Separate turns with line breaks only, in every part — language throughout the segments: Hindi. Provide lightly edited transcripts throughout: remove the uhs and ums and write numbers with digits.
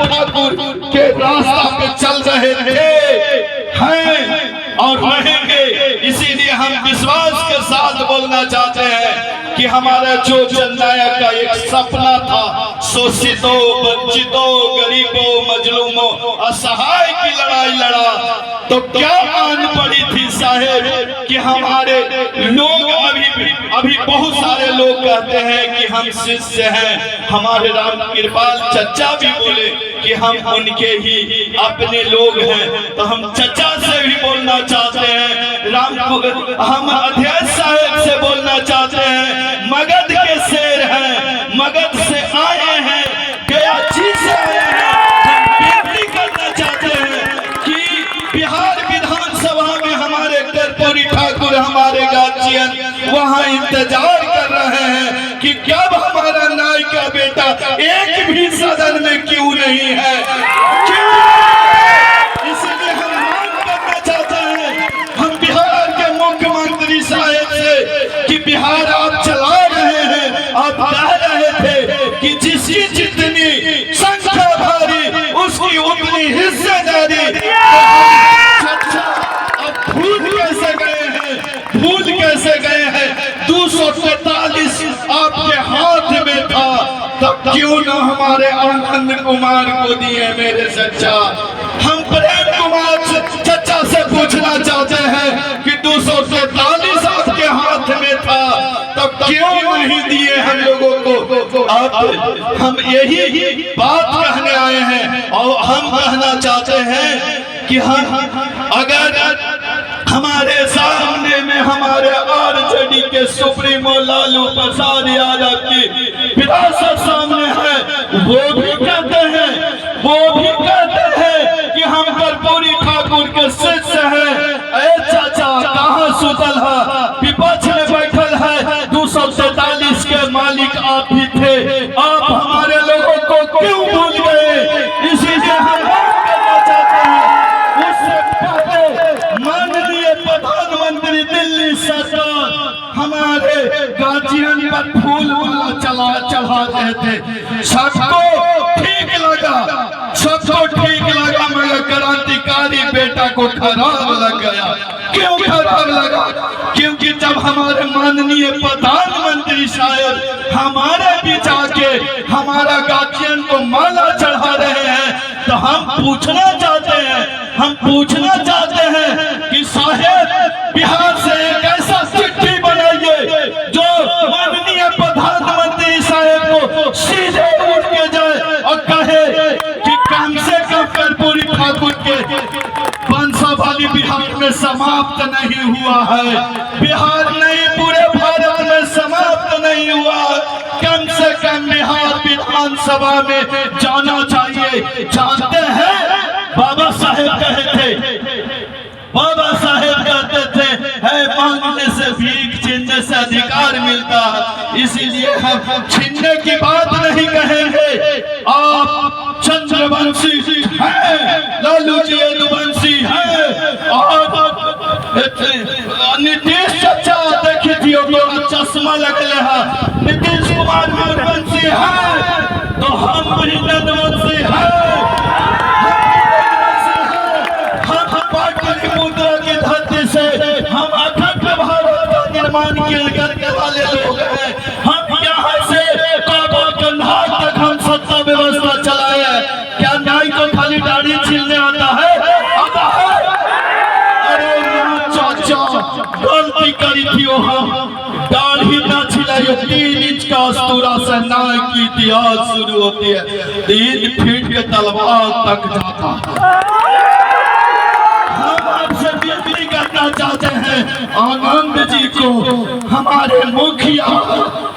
ठाकुर के रास्ता पे चल रहे थे, हैं और रहेंगे। इसीलिए हम विश्वास के साथ बोलना चाहते हैं कि हमारा जो जननायक का एक सपना था, शोषितों, वंचितों, गरीबों, मजलूमों, असहाय की लड़ाई लड़ा, तो क्या आन पड़ी थी साहेब कि हमारे लोग अभी बहुत सारे लोग कहते हैं कि हम शिष्य हैं। हमारे राम कृपाल चचा भी बोले कि हम उनके ही अपने लोग हैं। तो हम चचा से भी बोलना चाहते हैं, हम अध्यक्ष साहब से बोलना चाहते हैं, मगध के शेर हैं, मगध से आए हैं, गयाची से आए हैं। हम बेनती करना चाहते हैं कि बिहार विधानसभा में हमारे कर्पूरी ठाकुर, हमारे गार्जियन वहाँ इंतजार कर रहे हैं कि कब हमारा नाई का बेटा एक भी सदन में क्यों नहीं है। इसलिए हम मांग करना चाहते हैं, हम बिहार के मुख्यमंत्री साहब से कि बिहार आप चला रहे हैं, आप कह रहे थे कि जिसकी जितनी संख्या भारी उसकी उतनी हिस्सेदारी। अब भूल कैसे गए हैं, भूल कैसे गए हैं? 243 आपके हाथ में था, तब क्यों न हमारे आनंद कुमार को दिए मेरे चचा। हम प्रेम कुमार चचा से पूछना चाहते हैं कि 243 आपके हाथ में था, तब क्यों नहीं दिए हम लोगों को। अब हम यही बात कहने आए हैं और हम कहना चाहते हैं कि हम अगर हमारे सामने में हमारे आरजेडी के सुप्रीमो लालू प्रसाद यादव की विरासत सामने है, वो भी कहते हैं कि हम कर्पूरी ठाकुर के शिष्य हैं। ए चाचा कहाँ सुतल है, विपक्ष में बैठल है, 243 के मालिक आप ही थे, आप हमारे लोगों को क्यों भूल गए। इसीलिए हम करना चाहते हैं, उससे पहले माननीय प्रधानमंत्री दिल्ली सरकार हमारे गार्जियन पर फूल चढ़ा रहे थे। सबको ठीक लगा, मगर क्रांतिकारी बेटा को खराब लग गया। क्यों खराब लगा? क्योंकि जब हमारे माननीय प्रधानमंत्री साहब हमारे बीच आके हमारा गार्जियन को माला चढ़ा रहे हैं, तो हम पूछना चाहते हैं कि साहेब बिहार से एक ऐसा चिट्ठी बनाइए जो माननीय प्रधानमंत्री साहब को सीधे उठ के जाए और कहे कि कम से कम कर्पूरी ठाकुर के वंशावली बिहार में समाप्त नहीं हुआ है, बिहार नहीं पूरे भारत में समाप्त नहीं हुआ, कम से कम बिहार विधानसभा में जाना चाहिए। जानते हैं बाबा साहेब कहते थे है मांगने से भीख, छीनने से अधिकार मिलता है। इसीलिए हम छीनने की बात नहीं कहेंगे। आप चंद्रवंशी हैं, लालू जी यदुवंशी हैं, और नीतीश चचा देखी थी चश्मा लगले है, नीतीश कुमार यदुवंशी है, तो हम भी यदुवंशी हैं। हम अखंड भारत का निर्माण करने वाले लोग हैं। हम यहाँ से कंधार तक हम सत्ता व्यवस्था चलाए। क्या न्याय को खाली दाढ़ी छीलने आता है? अरे चाचा गलती करी थी, हम दाढ़ी ना छिलाई, 3 इंच का अस्तूरा से न्याय की इतिहास शुरू होती है, 3 फीट के तलवार तक जाता है। चाहते हैं आनंद जी को हमारे मुखिया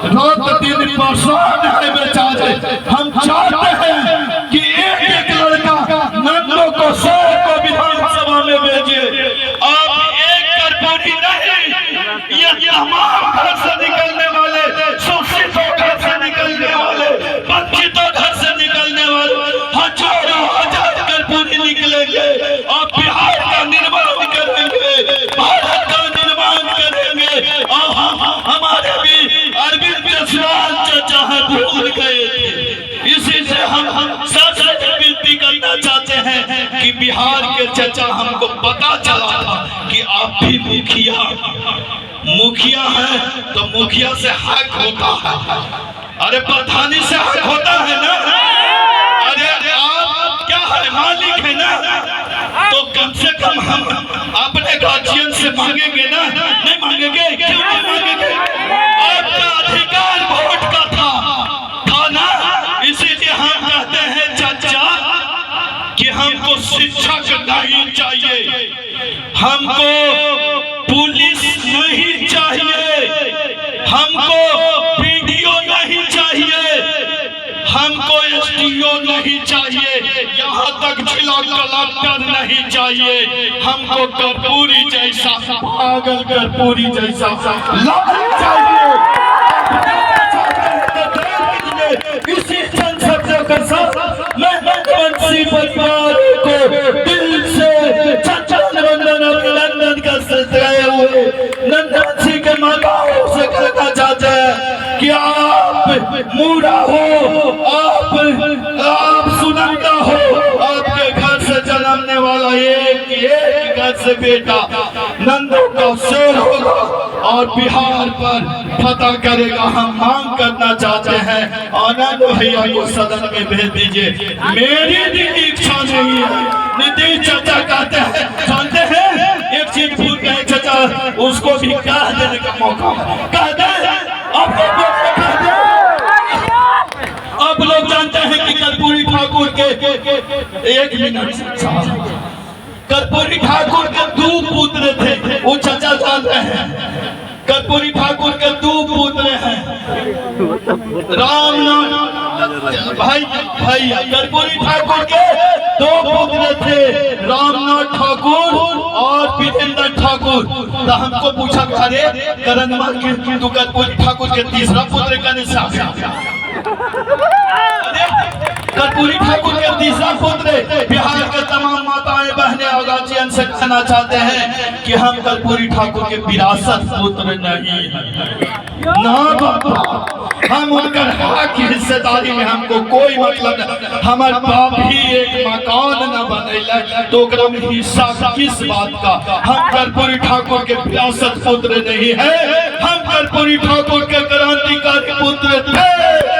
रात दिन परेशान है बेचारे। हम चाहते हैं कि एक लड़का नंदो को 100 को विधानसभा में भेजिए। आप एक कर्पूरी नहीं, ये तमाम घर से निकलने वाले, शोषितों घर से निकलने वाले, वंचितों घर से निकलने वाले हजारों हजार कर्पूरी निकलेंगे और बिहार का निर्माण करेंगे, भारत का निर्माण करेंगे। और हमारे भी अरविंद केजरीवाल चचा है, भूल गए थे। इसी से हम कहना चाहते हैं कि बिहार के चचा हमको पता चला था कि आप भी मुखिया है, तो मुखिया से हक होता है। अरे प्रधानी से हक होता है ना। अरे आप क्या है, मालिक है ना, तो कम से कम हम अपने गार्जियन से मांगेंगे ना। नहीं मांगेंगे? क्यों नहीं मांगेंगे? आपका अधिकार वोट का था ना। इसीलिए हम कहते हैं चाचा कि हमको शिक्षक नहीं चाहिए, हमको पुलिस नहीं चाहिए, हमको पीडीओ नहीं चाहिए, हमको एसडीओ नहीं चाहिए, यहाँ तक जिला कलेक्टर नहीं चाहिए। हमको कर्पूरी जैसा, पागल कर्पूरी जैसा लाल चाहिए। इसी चंद शब्दों के साथ मैं वंशी परिवार को दिल से चाचा नंदन अभिनंदन करते हुए नंदन के माताओं से कहना चाहते हैं कि आप मूड़ा हो, आप सुनंदा हो, आपके घर से जन्मने वाला एक घर से बेटा नंदों का शेर होगा और बिहार पर फतह करेगा। हम मांग करना चाहते हैं आनंद भैया को सदन में भेज दीजिए। मेरी दिल की इच्छा नहीं है। नीतीश चाचा कहते हैं, जानते हैं एक चीज भूल गए चाचा, उसको भी कह देने का मौका कह दे। अब लोग जानते हैं कि कर्पूरी ठाकुर के एक मिनट, कर्पूरी ठाकुर के 2 पुत्र थे, वो चाचा जानते हैं। कर्पूरी ठाकुर के 2 पुत्र हैं, रामनाथ भाई कर्पूरी ठाकुर के 2 पुत्र थे, रामनाथ ठाकुर और वीरेंद्र ठाकुर। तो हमको पूछा, अरे करणवा के तू कर्पूरी ठाकुर के तीसरा पुत्र का निशान, कर्पूरी ठाकुर के तीसरा पुत्र। बिहार के तमाम माताएं बहनें और गार्जियन से कहना चाहते हैं कि हम कर्पूरी ठाकुर के विरासत पुत्र नहीं है ना बाबा, हम उनका हक की हिस्सेदारी में हमको कोई मतलब नहीं। हमारे बाप ही एक मकान न बनेला तो में हिस्सा किस बात का। हम कर्पूरी ठाकुर के विरासत पुत्र नहीं है, हम कर्पूरी ठाकुर के क्रांतिकारी पुत्र थे।